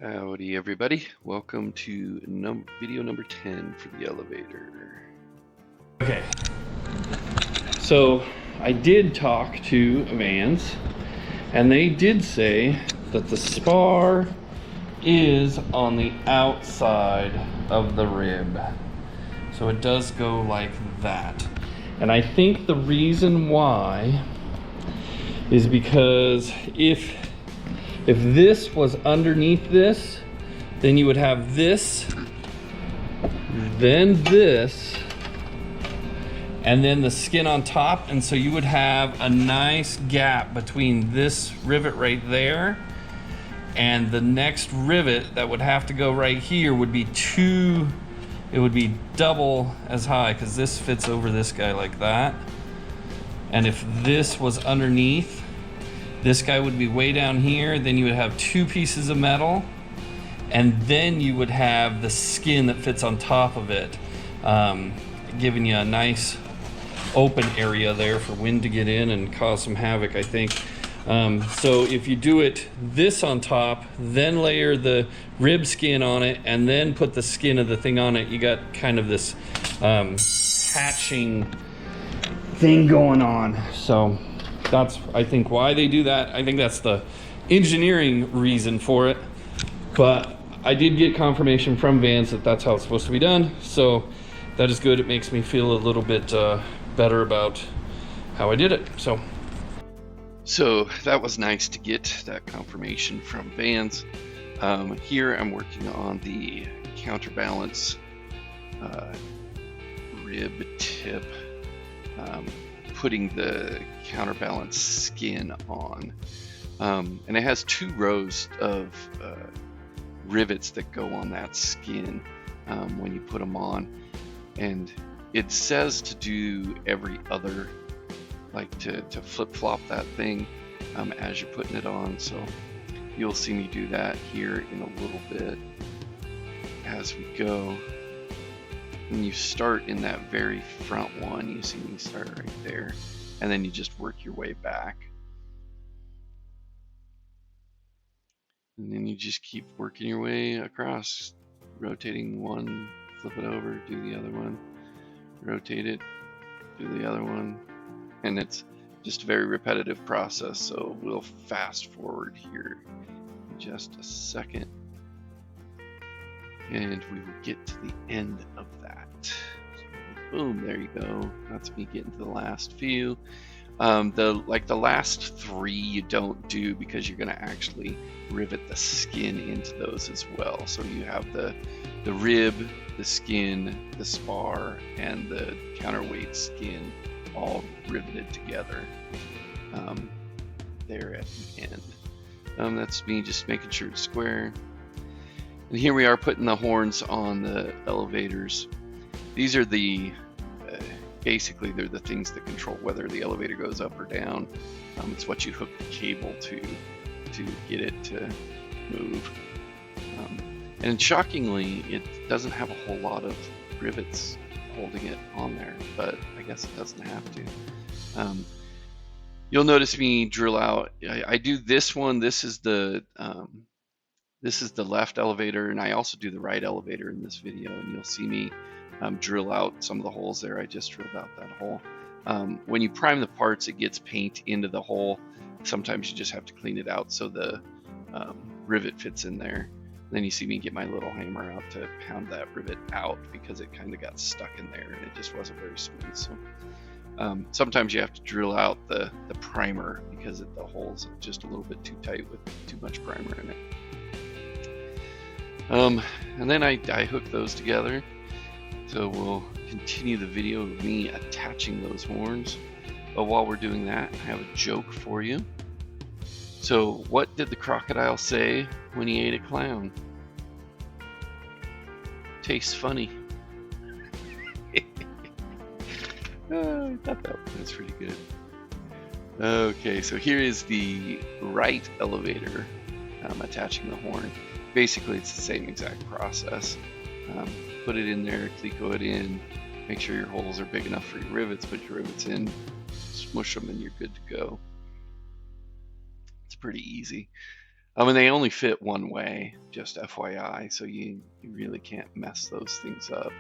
Howdy everybody, welcome to video number 10 for the elevator. Okay, so I did talk to Vans and they did say that the spar is on the outside of the rib. So it does go like that. And I think the reason why is because if this was underneath this, then you would have this, then this, and then the skin on top. And so you would have a nice gap between this rivet right there and the next rivet that would have to go right here would be it would be double as high, because this fits over this guy like that. And if this was underneath, this guy would be way down here. Then you would have two pieces of metal, and then you would have the skin that fits on top of it, giving you a nice open area there for wind to get in and cause some havoc, I think. So if you do it this on top, then layer the rib skin on it, and then put the skin of the thing on it, you got kind of this hatching thing going on. So that's, I think, why they do that. I think that's the engineering reason for it. But I did get confirmation from Vans that that's how it's supposed to be done. So that is good. It makes me feel a little bit better about how I did it. So that was nice to get that confirmation from Vans. Here I'm working on the counterbalance rib tip, putting the counterbalance skin on, and it has two rows of rivets that go on that skin when you put them on, and it says to do every other, like to flip-flop that thing as you're putting it on. So you'll see me do that here in a little bit as we go. And you start in that very front one. You see me start right there, and then you just work your way back, and then you just keep working your way across, rotating one, flip it over, do the other one, rotate it, do the other one, and it's just a very repetitive process. So we'll fast forward here in just a second, and we will get to the end of that. So, boom, there you go. That's me getting to the last few. The last three you don't do, because you're going to actually rivet the skin into those as well. So you have the rib, the skin, the spar, and the counterweight skin all riveted together there at the end. That's me just making sure it's square. And here we are putting the horns on the elevators. These are the basically they're the things that control whether the elevator goes up or down. It's what you hook the cable to get it to move. And shockingly, it doesn't have a whole lot of rivets holding it on there, but I guess it doesn't have to. You'll notice me drill out. I do this one. This is the left elevator, and I also do the right elevator in this video, and you'll see me drill out some of the holes there. I just drilled out that hole. When you prime the parts, it gets paint into the hole. Sometimes you just have to clean it out so the rivet fits in there. Then you see me get my little hammer out to pound that rivet out, because it kind of got stuck in there and it just wasn't very smooth. So sometimes you have to drill out the primer, because the hole's just a little bit too tight with too much primer in it. And then I hook those together. So we'll continue the video of me attaching those horns. But while we're doing that, I have a joke for you. So what did the crocodile say when he ate a clown? Tastes funny. I thought that was pretty good. Okay, so here is the right elevator attaching the horn. Basically, it's the same exact process. Put it in there, Cleco it in, make sure your holes are big enough for your rivets, put your rivets in, smush them, and you're good to go. It's pretty easy. And they only fit one way, just FYI, so you really can't mess those things up.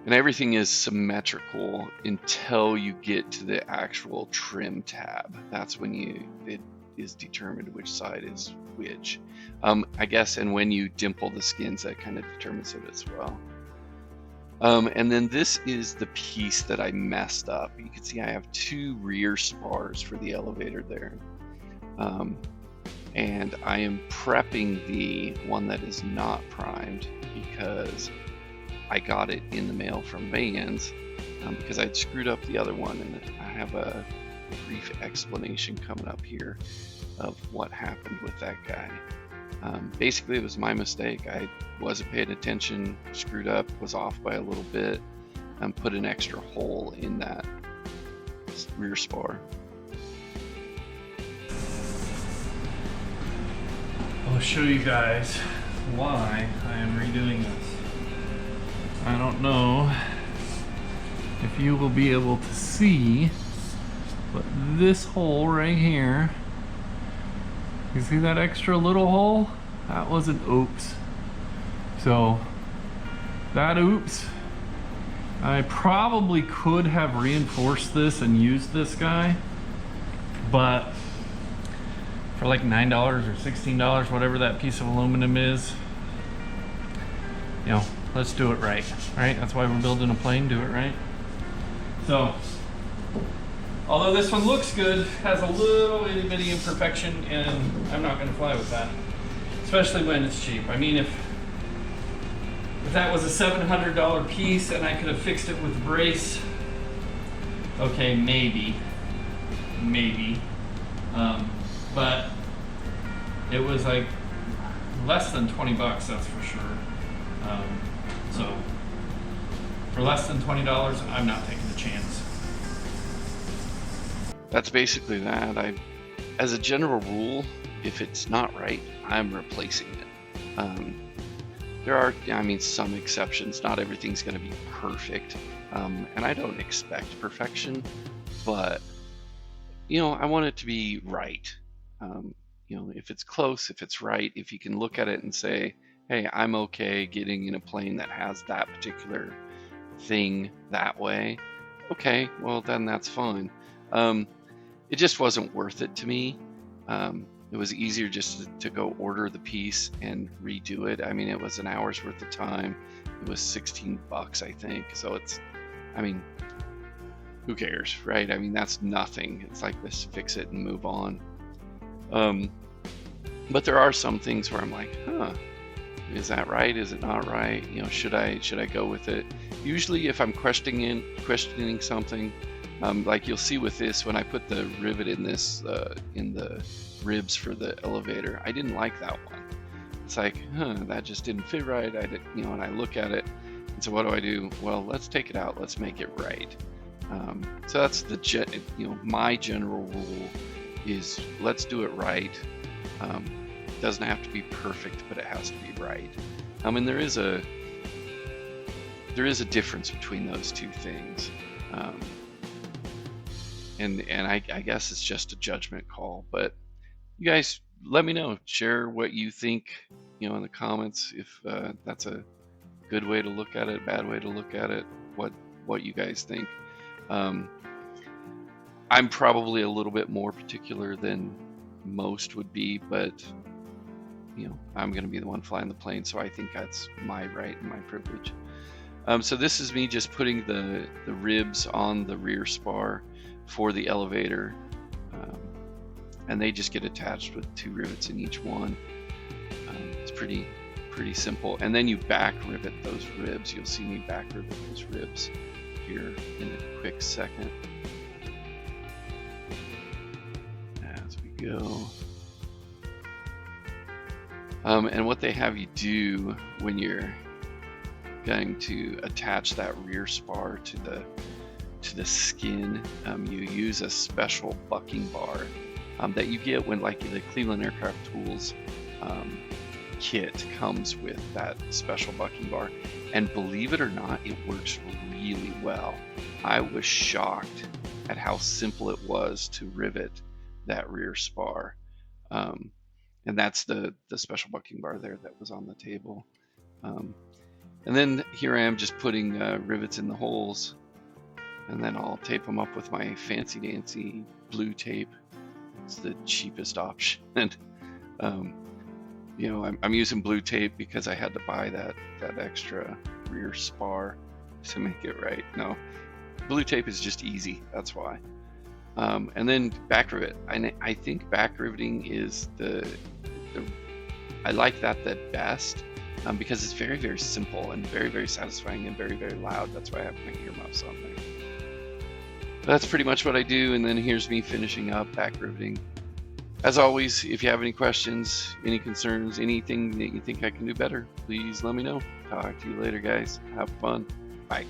And everything is symmetrical until you get to the actual trim tab. That's when it is determined which side is which. I guess, and when you dimple the skins, that kind of determines it as well. And then this is the piece that I messed up. You can see I have 2 rear spars for the elevator there. And I am prepping the one that is not primed because I got it in the mail from Vans because I'd screwed up the other one, and I have a brief explanation coming up here of what happened with that guy. Basically, it was my mistake. I wasn't paying attention, screwed up, was off by a little bit, and put an extra hole in that rear spar. I'll show you guys why I am redoing this. I don't know if you will be able to see, but this hole right here, you see that extra little hole? That was an oops. So that oops, I probably could have reinforced this and used this guy, but for like $9 or $16, whatever that piece of aluminum is, you know, let's do it right, right? That's why we're building a plane, do it right. So, although this one looks good, has a little itty bitty imperfection, and I'm not gonna fly with that, especially when it's cheap. I mean, if that was a $700 piece and I could have fixed it with a brace, okay, maybe. But it was like less than 20 bucks, that's for sure. So for less than $20, I'm not taking a chance. That's basically that. As a general rule, if it's not right, I'm replacing it. There are, I mean, some exceptions. Not everything's going to be perfect, and I don't expect perfection, but you know, I want it to be right. You know, if it's close, if it's right, if you can look at it and say, hey, I'm okay getting in a plane that has that particular thing that way, okay, well then that's fine. It just wasn't worth it to me. It was easier just to go order the piece and redo it. I mean, it was an hour's worth of time. It was 16 bucks, I think. So it's, I mean, who cares, right? I mean, that's nothing. It's like, let's fix it and move on. But there are some things where I'm like, is that right? Is it not right? You know, should I go with it? Usually if I'm questioning something, like you'll see with this, when I put the rivet in this, in the ribs for the elevator, I didn't like that one. It's like, that just didn't fit right. I did, you know, and I look at it, and so what do? Well, let's take it out. Let's make it right. So that's the my general rule is let's do it right. It doesn't have to be perfect, but it has to be right. I mean, there is a difference between those two things, and I guess it's just a judgment call. But you guys, let me know. Share what you think, you know, in the comments, if that's a good way to look at it, bad way to look at it, what you guys think. I'm probably a little bit more particular than most would be, but you know, I'm going to be the one flying the plane, so I think that's my right and my privilege. So this is me just putting the ribs on the rear spar for the elevator, and they just get attached with 2 rivets in each one. It's pretty simple. And then you back rivet those ribs. You'll see me back rivet those ribs here in a quick second as we go. And what they have you do when you're going to attach that rear spar to the skin, you use a special bucking bar that you get when, like, the Cleveland Aircraft Tools kit comes with that special bucking bar, and believe it or not, it works really well. I was shocked at how simple it was to rivet that rear spar. And that's the special bucking bar there that was on the table. And then here I am just putting rivets in the holes, and then I'll tape them up with my fancy dancy blue tape. It's the cheapest option. And you know, I'm using blue tape because I had to buy that extra rear spar to make it right. No, blue tape is just easy, that's why. And then back rivet. I think back riveting is I like that the best, because it's very, very simple and very, very satisfying and very, very loud. That's why I have my earmuffs on there. That's pretty much what I do, and then here's me finishing up back riveting. As always, if you have any questions, any concerns, anything that you think I can do better, please let me know. Talk to you later, guys. Have fun. Bye.